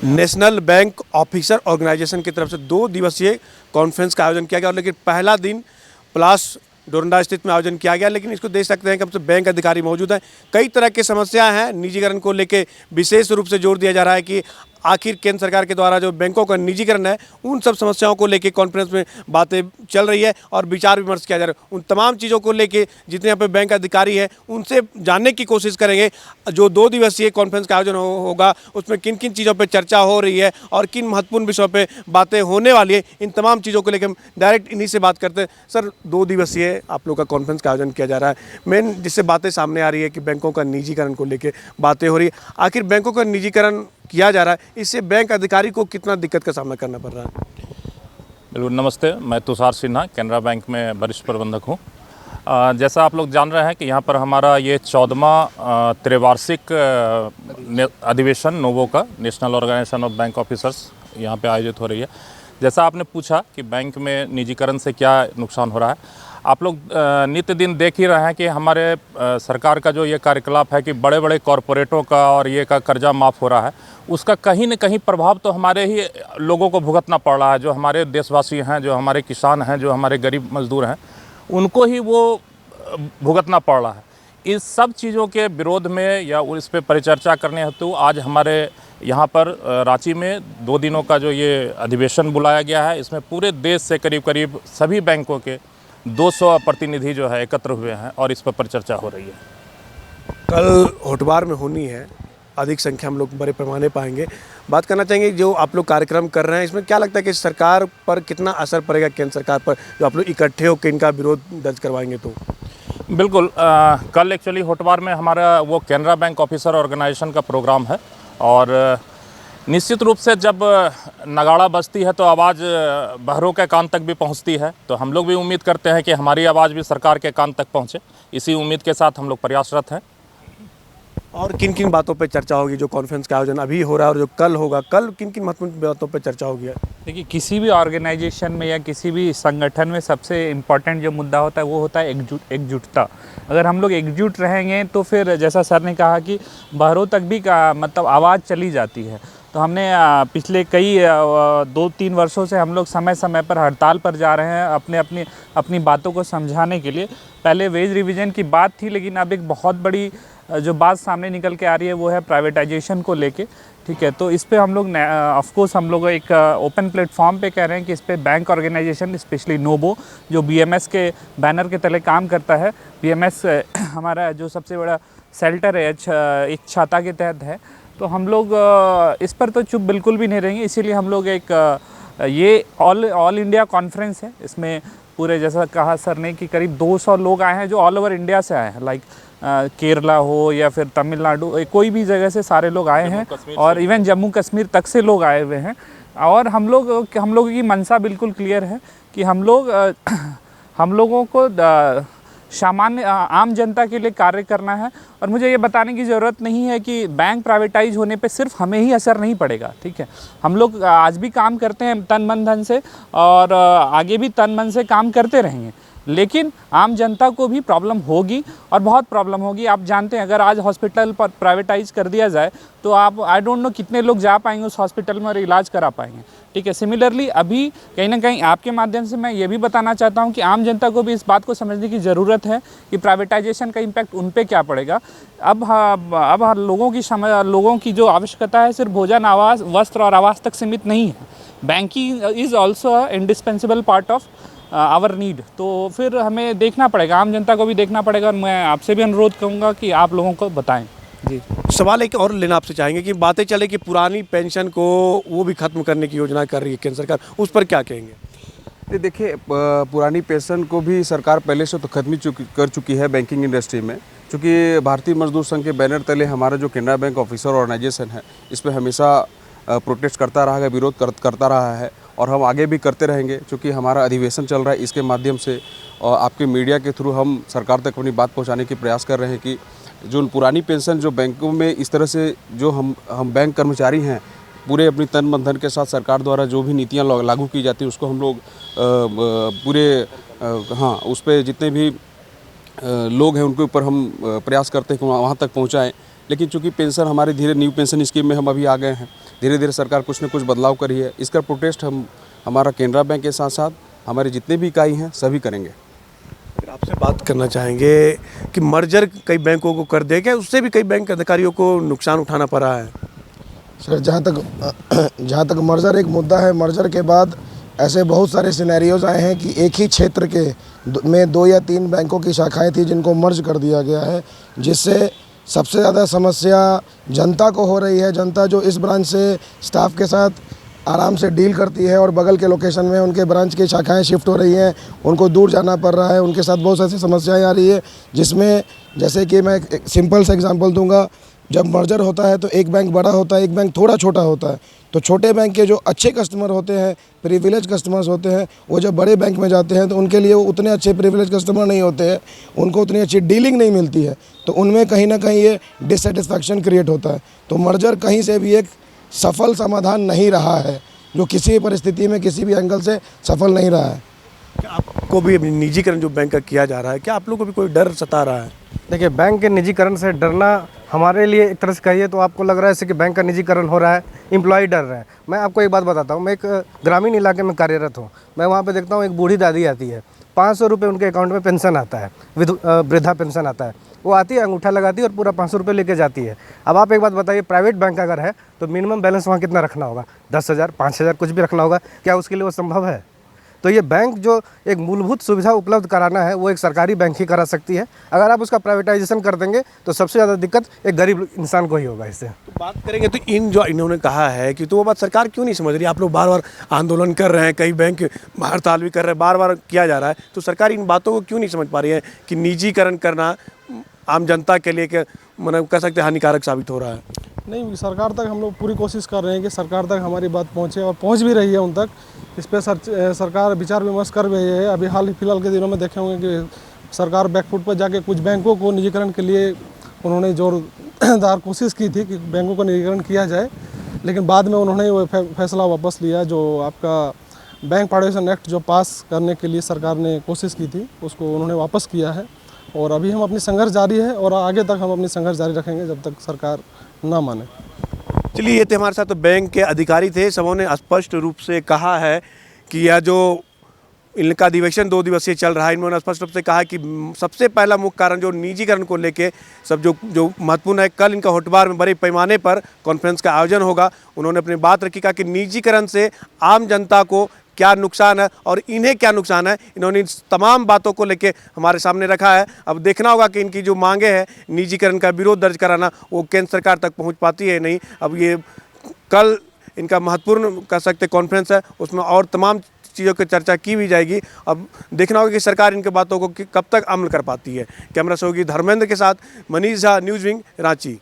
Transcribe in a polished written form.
National bank officer organisation की तरफ से 2 दिवसीय कॉन्फ्रेंस का आयोजन किया गया और लेकिन पहला दिन प्लास डोरंडा स्थित में आयोजन किया गया। लेकिन इसको देख सकते हैं कि अब तो बैंक अधिकारी मौजूद हैं। कई तरह की समस्याएं हैं। निजीकरण को लेकर विशेष रूप से जोर दिया जा रहा है कि आखिर केंद्र सरकार के द्वारा जो बैंकों का निजीकरण है उन सब समस्याओं को लेकर कॉन्फ्रेंस में बातें चल रही है और विचार विमर्श किया जा रहा है। उन तमाम चीज़ों को लेकर जितने यहाँ पे बैंक अधिकारी हैं उनसे जानने की कोशिश करेंगे जो 2 दिवसीय कॉन्फ्रेंस का आयोजन होगा उसमें किन किन चीज़ों पर चर्चा हो रही है और किन महत्वपूर्ण विषयों पर बातें होने वाली है। इन तमाम चीज़ों को लेकर हम डायरेक्ट इन्हीं से बात करते हैं। सर, 2 दिवसीय आप लोग का कॉन्फ्रेंस का आयोजन किया जा रहा है। मेन जिससे बातें सामने आ रही है कि बैंकों का निजीकरण को लेकर बातें हो रही है। आखिर बैंकों का निजीकरण किया जा रहा है, इससे बैंक अधिकारी को कितना दिक्कत का सामना करना पड़ रहा है? बिल्कुल, नमस्ते। मैं तुषार सिन्हा, कैनरा बैंक में वरिष्ठ प्रबंधक हूँ। जैसा आप लोग जान रहे हैं कि यहाँ पर हमारा ये 14वां त्रिवार्षिक अधिवेशन नोवो का, national organisation of bank officers, यहाँ पे आयोजित हो रही है। जैसा आपने पूछा कि बैंक में निजीकरण से क्या नुकसान हो रहा है, आप लोग नित्य दिन देख ही रहे हैं कि हमारे सरकार का जो ये कार्यकलाप है कि बड़े बड़े कॉरपोरेटों का और ये का कर्जा माफ़ हो रहा है, उसका कहीं न कहीं प्रभाव तो हमारे ही लोगों को भुगतना पड़ रहा है। जो हमारे देशवासी हैं, जो हमारे किसान हैं, जो हमारे गरीब मजदूर हैं, उनको ही वो भुगतना पड़ रहा है। इस सब चीज़ों के विरोध में या इस पर परिचर्चा करने हेतु आज हमारे यहाँ पर रांची में 2 दिनों का जो ये अधिवेशन बुलाया गया है, इसमें पूरे देश से करीब करीब सभी बैंकों के 200 प्रतिनिधि जो है एकत्र हुए हैं और इस पर परिचर्चा हो रही है। कल होटवार में होनी है, अधिक संख्या हम लोग बड़े पैमाने पाएंगे। बात करना चाहेंगे जो आप लोग कार्यक्रम कर रहे हैं, इसमें क्या लगता है कि सरकार पर कितना असर पड़ेगा, केंद्र सरकार पर, जो आप लोग इकट्ठे होकर इनका विरोध दर्ज करवाएंगे? तो बिल्कुल, कल एक्चुअली होटवार में हमारा वो कैनरा बैंक ऑफिसर ऑर्गेनाइजेशन का प्रोग्राम है और निश्चित रूप से जब नगाड़ा बजती है तो आवाज़ बहरों के कान तक भी पहुंचती है। तो हम लोग भी उम्मीद करते हैं कि हमारी आवाज़ भी सरकार के कान तक पहुंचे। इसी उम्मीद के साथ हम लोग प्रयासरत हैं। और किन किन बातों पे चर्चा होगी? जो कॉन्फ्रेंस का आयोजन अभी हो रहा है और जो कल होगा, कल किन किन महत्वपूर्ण बातों पे चर्चा होगी? देखिए, किसी भी ऑर्गेनाइजेशन में या किसी भी संगठन में सबसे इम्पोर्टेंट जो मुद्दा होता है वो होता है एकजुटता। अगर हम लोग एकजुट रहेंगे तो फिर जैसा सर ने कहा कि बाहरों तक भी मतलब आवाज़ चली जाती है। तो हमने पिछले कई 2-3 वर्षों से हम लोग समय समय पर हड़ताल पर जा रहे हैं अपनी बातों को समझाने के लिए। पहले वेज रिवीजन की बात थी, लेकिन अब एक बहुत बड़ी जो बात सामने निकल के आ रही है वो है प्राइवेटाइजेशन को लेके। ठीक है, तो इस पे हम लोग ऑफ कोर्स हम लोग एक ओपन प्लेटफॉर्म पे कह रहे हैं कि इस पे बैंक ऑर्गेनाइजेशन, स्पेशली नोबो जो बीएमएस के बैनर के तले काम करता है, बीएमएस हमारा जो सबसे बड़ा शेल्टर है, एक छाता के तहत है, तो हम लोग इस पर तो चुप बिल्कुल भी नहीं रहेंगे। इसीलिए हम लोग एक ये ऑल इंडिया कॉन्फ्रेंस है। इसमें पूरे, जैसा कहा सर ने, कि करीब 200 लोग आए हैं जो ऑल ओवर इंडिया से आए हैं, लाइक केरला हो या फिर तमिलनाडु, कोई भी जगह से सारे लोग आए हैं और इवन जम्मू कश्मीर तक से लोग आए हुए हैं। और हम लोगों की मंशा बिल्कुल क्लियर है कि हम लोगों को सामान्य आम जनता के लिए कार्य करना है। और मुझे ये बताने की ज़रूरत नहीं है कि बैंक प्राइवेटाइज होने पे सिर्फ हमें ही असर नहीं पड़ेगा। ठीक है, हम लोग आज भी काम करते हैं तन मन धन से और आगे भी तन मन से काम करते रहेंगे, लेकिन आम जनता को भी प्रॉब्लम होगी और बहुत प्रॉब्लम होगी। आप जानते हैं, अगर आज हॉस्पिटल पर प्राइवेटाइज कर दिया जाए तो आप आई डोंट नो कितने लोग जा पाएंगे उस हॉस्पिटल में और इलाज करा पाएंगे। ठीक है, सिमिलरली अभी कहीं ना कहीं आपके माध्यम से मैं ये भी बताना चाहता हूँ कि आम जनता को भी इस बात को समझने की ज़रूरत है कि प्राइवेटाइजेशन का इम्पैक्ट उन पे क्या पड़ेगा। अब लोगों की जो आवश्यकता है सिर्फ भोजन, आवास, वस्त्र और आवास तक सीमित नहीं है। Banking is also indispensable part of our need. तो फिर हमें देखना पड़ेगा, आम जनता को भी देखना पड़ेगा। और मैं आपसे भी अनुरोध करूँगा कि आप लोगों को बताएं। जी, सवाल एक और लेना आपसे चाहेंगे कि बातें चले कि पुरानी पेंशन को वो भी खत्म करने की योजना कर रही है केंद्र सरकार, उस पर क्या कहेंगे? देखिए, पुरानी पेंशन को भी सरकार पहले से तो खत्म कर चुकी है बैंकिंग इंडस्ट्री में। क्योंकि भारतीय मजदूर संघ के बैनर तले हमारा जो कैनरा बैंक ऑफिसर ऑर्गेनाइजेशन है, इस पर हमेशा प्रोटेस्ट करता रहा है, विरोध करता रहा है और हम आगे भी करते रहेंगे। क्योंकि हमारा अधिवेशन चल रहा है, इसके माध्यम से और आपके मीडिया के थ्रू हम सरकार तक अपनी बात पहुंचाने की प्रयास कर रहे हैं कि जो पुरानी पेंशन जो बैंकों में इस तरह से जो हम बैंक कर्मचारी हैं पूरे अपनी तन मन धन के साथ सरकार द्वारा जो भी नीतियाँ लागू की जाती हैं उसको हम लोग उस पर जितने भी लोग हैं उनके ऊपर हम प्रयास करते हैं कि वहाँ तक पहुँचाएँ। लेकिन चूंकि पेंशन हमारे धीरे न्यू पेंशन स्कीम में हम अभी आ गए हैं, धीरे धीरे सरकार कुछ न कुछ बदलाव करी है। इसका प्रोटेस्ट हमारा केनरा बैंक के साथ साथ हमारे जितने भी इकाई हैं सभी करेंगे। अगर आपसे बात करना चाहेंगे कि मर्जर कई बैंकों को कर दिया गया, उससे भी कई बैंक अधिकारियों को नुकसान उठाना पड़ा है। सर जहाँ तक मर्जर एक मुद्दा है, मर्जर के बाद ऐसे बहुत सारे सिनेरियोज आए हैं कि एक ही क्षेत्र के में 2 या 3 बैंकों की शाखाएं थी जिनको मर्ज कर दिया गया है, जिससे सबसे ज़्यादा समस्या जनता को हो रही है। जनता जो इस ब्रांच से स्टाफ के साथ आराम से डील करती है और बगल के लोकेशन में उनके ब्रांच की शाखाएं शिफ्ट हो रही हैं, उनको दूर जाना पड़ रहा है, उनके साथ बहुत ऐसी समस्याएं आ रही है। जिसमें जैसे कि मैं एक सिंपल सा एग्जांपल दूंगा, जब मर्जर होता है तो एक बैंक बड़ा होता है, एक बैंक थोड़ा छोटा होता है। तो छोटे बैंक के जो अच्छे कस्टमर होते हैं, प्रिविलेज कस्टमर्स होते हैं, वो जब बड़े बैंक में जाते हैं तो उनके लिए वो उतने अच्छे प्रिविलेज कस्टमर नहीं होते हैं, उनको उतनी अच्छी डीलिंग नहीं मिलती है, तो उनमें कहीं ना कहीं ये डिससेटिस्फैक्शन क्रिएट होता है। तो मर्जर कहीं से भी एक सफल समाधान नहीं रहा है, जो किसी भी परिस्थिति में किसी भी एंगल से सफल नहीं रहा है। क्या आपको भी अभी निजीकरण जो बैंक का किया जा रहा है, क्या आप लोगों को भी कोई डर सता रहा है? देखिए, बैंक के निजीकरण से डरना हमारे लिए एक तरह से कहिए तो आपको लग रहा है जैसे कि बैंक का निजीकरण हो रहा है, एम्प्लॉय डर रहे हैं। मैं आपको एक बात बताता हूँ, मैं एक ग्रामीण इलाके में कार्यरत हूँ। मैं वहाँ पे देखता हूँ एक बूढ़ी दादी आती है, 500 रुपये उनके अकाउंट में पेंशन आता है, वृद्धा पेंशन आता है। वो आती है, अंगूठा लगाती है और पूरा 500 रुपये लेके जाती है। अब आप एक बात बताइए, प्राइवेट बैंक अगर है तो मिनिमम बैलेंस वहाँ कितना रखना होगा? 10,000, 5,000 कुछ भी रखना होगा। क्या उसके लिए वो संभव है? तो ये बैंक जो एक मूलभूत सुविधा उपलब्ध कराना है वो एक सरकारी बैंक ही करा सकती है। अगर आप उसका प्राइवेटाइजेशन कर देंगे तो सबसे ज़्यादा दिक्कत एक गरीब इंसान को ही होगा इससे। तो बात करेंगे तो जो इन्होंने कहा है कि तो वो बात सरकार क्यों नहीं समझ रही? आप लोग बार बार आंदोलन कर रहे हैं, कई बैंक हड़ताल भी कर रहे हैं, बार बार किया जा रहा है, तो सरकार इन बातों को क्यों नहीं समझ पा रही है कि निजीकरण करना आम जनता के लिए मतलब कह सकते हैं हानिकारक साबित हो रहा है? नहीं, सरकार तक हम लोग पूरी कोशिश कर रहे हैं कि सरकार तक हमारी बात पहुंचे और पहुंच भी रही है उन तक। इस पर सरकार विचार विमर्श कर रही है। अभी हाल फिलहाल के दिनों में देखे होंगे कि सरकार बैकफुट पर जाके कुछ बैंकों को निजीकरण के लिए उन्होंने जोरदार कोशिश की थी कि बैंकों का निजीकरण किया जाए, लेकिन बाद में उन्होंने वो फैसला वापस लिया। जो आपका बैंक पार्टीशन एक्ट जो पास करने के लिए सरकार ने कोशिश की थी, उसको उन्होंने वापस किया है। और अभी हम अपनी संघर्ष जारी है और आगे तक हम अपनी संघर्ष जारी रखेंगे जब तक सरकार ना माने। चलिए, ये थे हमारे साथ तो बैंक के अधिकारी थे। सबों ने स्पष्ट रूप से कहा है कि यह जो इनका अधिवेशन 2 दिवसीय चल रहा है, इन्होंने स्पष्ट रूप से कहा कि सबसे पहला मुख्य कारण जो निजीकरण को लेके सब जो महत्वपूर्ण है, कल इनका होटबार में बड़े पैमाने पर कॉन्फ्रेंस का आयोजन होगा। उन्होंने अपनी बात रखी, कहा कि निजीकरण से आम जनता को क्या नुकसान है और इन्हें क्या नुकसान है, इन्होंने इन तमाम बातों को लेके हमारे सामने रखा है। अब देखना होगा कि इनकी जो मांगे हैं निजीकरण का विरोध दर्ज कराना, वो केंद्र सरकार तक पहुंच पाती है नहीं। अब ये कल इनका महत्वपूर्ण कह सकते कॉन्फ्रेंस है, उसमें और तमाम चीज़ों की चर्चा की भी जाएगी। अब देखना होगा कि सरकार इनके बातों को कब तक अमल कर पाती है। कैमरा सहयोगी धर्मेंद्र के साथ मनीष झा, न्यूज़ विंग, रांची।